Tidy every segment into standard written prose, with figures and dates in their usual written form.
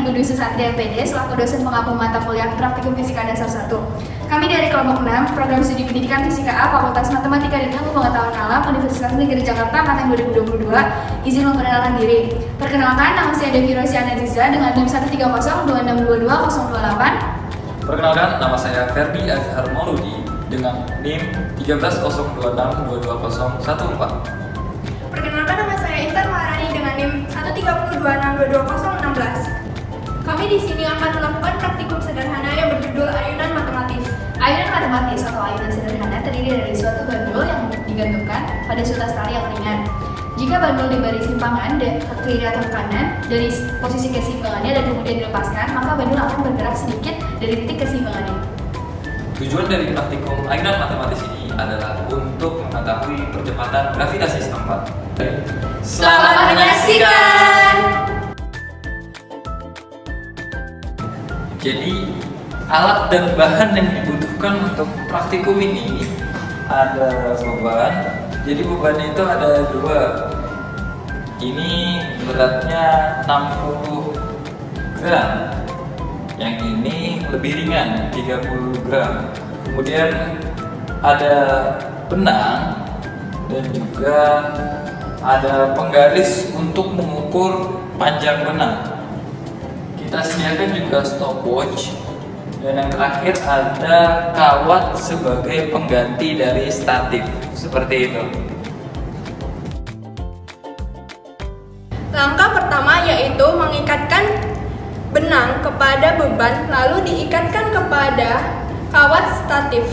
Ibu Dwi Susantri MPD selaku dosen pengampu mata kuliah Praktikum Fisika Dasar 1. Kami dari kelompok 6, Program Studi Pendidikan Fisika A, Fakultas Matematika dan Ilmu Pengetahuan Alam, Universitas Negeri Jakarta angkatan 2022, izin memperkenalkan diri. Perkenalkan, nama saya Devi Rosiana Riza dengan NIM 130262228. Perkenalkan, nama saya Ferdi Azhar Mauludi dengan NIM 130262214. Perkenalkan, nama saya Intan Maharani dengan NIM 130262216. Kami di sini akan melakukan praktikum sederhana yang berjudul Ayunan Matematis. Ayunan matematis atau ayunan sederhana terdiri dari suatu bandul yang digantungkan pada sutas tali yang ringan. Jika bandul diberi simpangan ke kiri atau ke kanan dari posisi keseimbangannya dan kemudian dilepaskan, maka bandul akan bergerak sedikit dari titik keseimbangannya. Tujuan dari praktikum ayunan matematis ini adalah untuk mengetahui percepatan gravitasi setempat. Selamat menyaksikan! Jadi, alat dan bahan yang dibutuhkan untuk praktikum ini ada beban. Jadi bebannya itu ada 2. Ini beratnya 60 gram. Yang ini lebih ringan, 30 gram. Kemudian ada benang dan juga ada penggaris untuk mengukur panjang benang. Kita sediakan juga stopwatch. Dan yang terakhir ada kawat sebagai pengganti dari statif. Seperti itu. Langkah pertama yaitu mengikatkan benang kepada beban lalu diikatkan kepada kawat statif.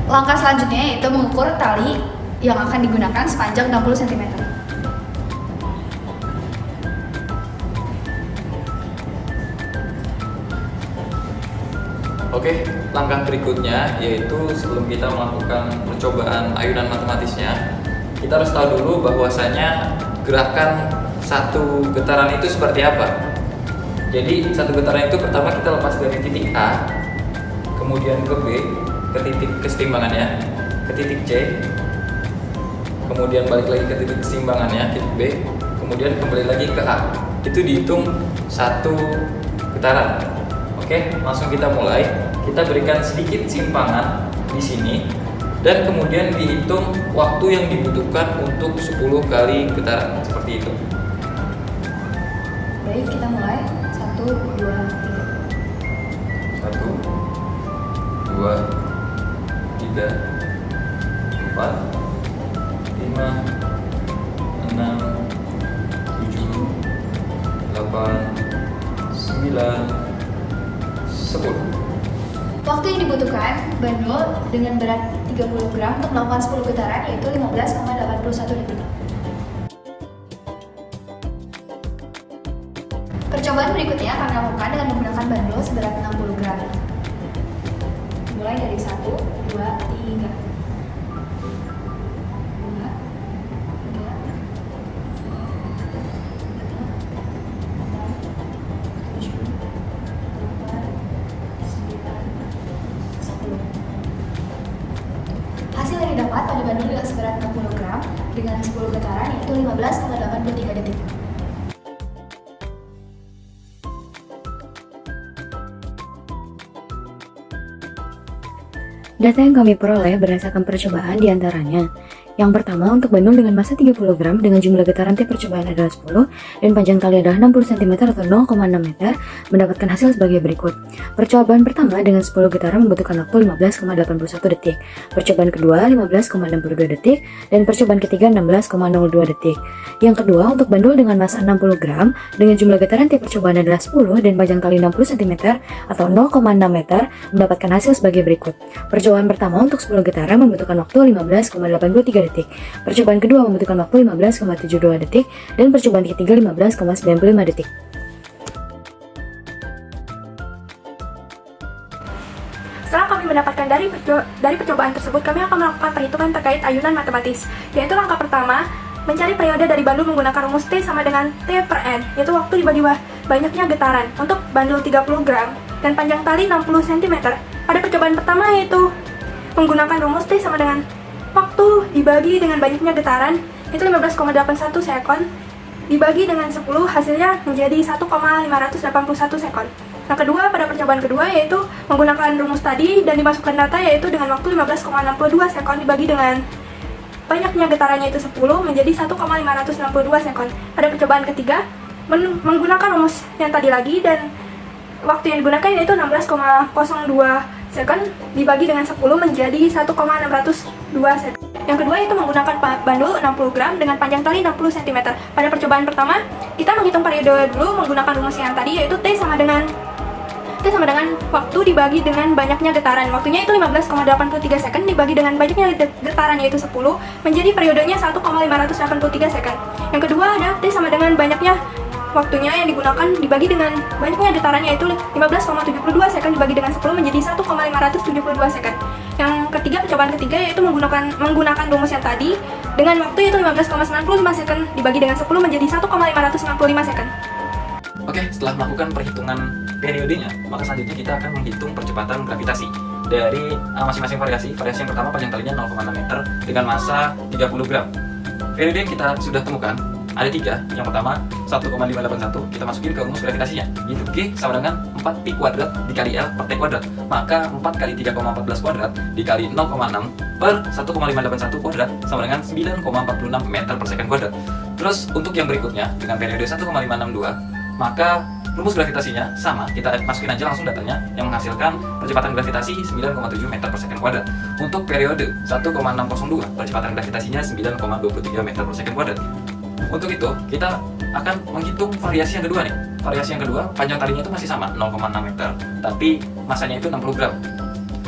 Langkah selanjutnya yaitu mengukur tali yang akan digunakan sepanjang 60 cm. Oke, langkah berikutnya yaitu sebelum kita melakukan percobaan ayunan matematisnya, kita harus tahu dulu bahwasanya gerakan satu getaran itu seperti apa. Jadi satu getaran itu pertama kita lepas dari titik A, kemudian ke B, ke titik keseimbangannya, ke titik C, kemudian balik lagi ke titik keseimbangannya, titik B, kemudian kembali lagi ke A. Itu dihitung satu getaran. Oke, langsung kita mulai. Kita berikan sedikit simpangan di sini dan kemudian dihitung waktu yang dibutuhkan untuk 10 kali getaran seperti itu. Baik, kita mulai. 1, 2, 3. 1, 2, 3, 4, 5, 6, 7, 8, 9, 10. Waktu yang dibutuhkan bandul dengan berat 30 gram untuk melakukan 10 getaran yaitu 15,81 detik. Percobaan berikutnya akan dilakukan dengan menggunakan bandul seberat 60 gram. Mulai dari 1, 2, 3. 2, 3, 4, 5, 6, 7, 8, 9, 10. Hasil yang didapat pada bandul yang seberat 60 gram dengan 10 getaran yaitu 15,83 detik. Data yang kami peroleh berdasarkan percobaan diantaranya. Yang pertama, untuk bandul dengan massa 30 gram dengan jumlah getaran tiap percobaan adalah 10 dan panjang tali adalah 60 cm atau 0,6 meter, mendapatkan hasil sebagai berikut. Percobaan pertama dengan 10 getaran membutuhkan waktu 15,81 detik, percobaan kedua 15,62 detik, dan percobaan ketiga 16,02 detik. Yang kedua, untuk bandul dengan massa 60 gram dengan jumlah getaran tiap percobaan adalah 10 dan panjang tali 60 cm atau 0,6 meter, mendapatkan hasil sebagai berikut. Percobaan pertama untuk 10 getaran membutuhkan waktu 15,83 detik, percobaan kedua membutuhkan waktu 15,72 detik, dan percobaan ketiga 15,95 detik. Setelah kami mendapatkan dari percobaan tersebut, kami akan melakukan perhitungan terkait ayunan matematis, yaitu langkah pertama, mencari periode dari bandul menggunakan rumus T sama dengan T per N, yaitu waktu dibagi banyaknya getaran. Untuk bandul 30 gram, dan panjang tali 60 cm. Pada percobaan pertama yaitu menggunakan rumus T sama dengan waktu dibagi dengan banyaknya getaran, itu 15,81 sekon, dibagi dengan 10, hasilnya menjadi 1,581 sekon. Nah, kedua, pada percobaan kedua yaitu menggunakan rumus tadi dan dimasukkan data yaitu dengan waktu 15,62 sekon dibagi dengan banyaknya getarannya itu 10 menjadi 1,562 sekon. Pada percobaan ketiga, menggunakan rumus yang tadi lagi dan waktu yang digunakan yaitu 16,02 sekon dibagi dengan 10 menjadi 1,602 sekon. Yang kedua itu menggunakan bandul 60 gram dengan panjang tali 60 cm. Pada percobaan pertama, kita menghitung periode dulu menggunakan rumus yang tadi yaitu T sama dengan waktu dibagi dengan banyaknya getaran. Waktunya itu 15,83 second dibagi dengan banyaknya getaran yaitu 10 menjadi periodenya 1,583 second. Yang kedua ada T sama dengan banyaknya waktunya yang digunakan dibagi dengan banyaknya getarannya yaitu 15,72 second dibagi dengan 10 menjadi 1,572 second. Yang ketiga, percobaan ketiga yaitu menggunakan rumus yang tadi dengan waktu yaitu 15,95 second dibagi dengan 10 menjadi 1,595 second. Oke, setelah melakukan perhitungan periodenya, maka selanjutnya kita akan menghitung percepatan gravitasi dari masing-masing variasi. Variasi yang pertama panjang talinya 0,6 meter dengan massa 30 gram. Periode yang kita sudah temukan ada 3. Yang pertama 1,581, kita masukin ke rumus gravitasinya, yaitu G sama dengan 4 pi kuadrat dikali L per T kuadrat. Maka 4 kali 3,14 kuadrat dikali 0,6 per 1,581 kuadrat sama dengan 9,46 meter per second kuadrat. Terus untuk yang berikutnya dengan periode 1,562, maka rumus gravitasinya sama, kita masukin aja langsung datanya yang menghasilkan percepatan gravitasi 9,7 meter per second kuadrat. Untuk periode 1,602, percepatan gravitasinya 9,23 meter per second kuadrat. Untuk itu, kita akan menghitung variasi yang kedua nih. Variasi yang kedua, panjang talinya itu masih sama, 0,6 meter, tapi masanya itu 60 gram.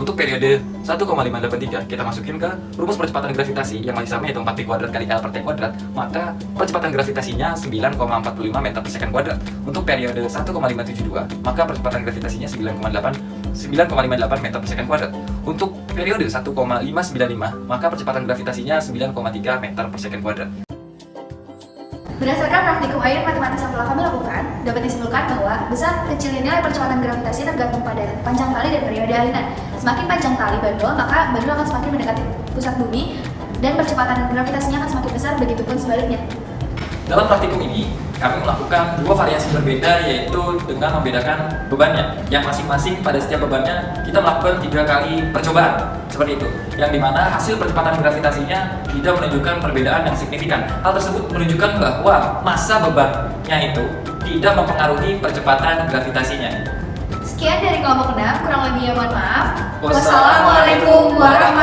Untuk periode 1,583, kita masukin ke rumus percepatan gravitasi yang masih sama yaitu 4 pi kuadrat kali L per T kuadrat, maka percepatan gravitasinya 9,45 meter per second kuadrat. Untuk periode 1,572, maka percepatan gravitasinya 9,58 meter per second kuadrat. Untuk periode 1,595, maka percepatan gravitasinya 9,3 meter per second kuadrat. Berdasarkan praktikum ayunan matematis yang telah kami lakukan, dapat disimpulkan bahwa besar kecilnya nilai percepatan gravitasi tergantung pada panjang tali dan periode ayunan. Semakin panjang tali bandul, maka bandul akan semakin mendekati pusat bumi dan percepatan gravitasinya akan semakin besar, begitupun sebaliknya. Dalam praktikum ini, kami melakukan dua variasi berbeda, yaitu dengan membedakan bebannya. Yang masing-masing pada setiap bebannya kita melakukan 3 kali percobaan, seperti itu. Yang dimana hasil percepatan gravitasinya tidak menunjukkan perbedaan yang signifikan. Hal tersebut menunjukkan bahwa massa bebannya itu tidak mempengaruhi percepatan gravitasinya. Sekian dari kelompok 6, kurang lebihnya mohon maaf. Wassalamualaikum Wassalamualaikum warahmatullahi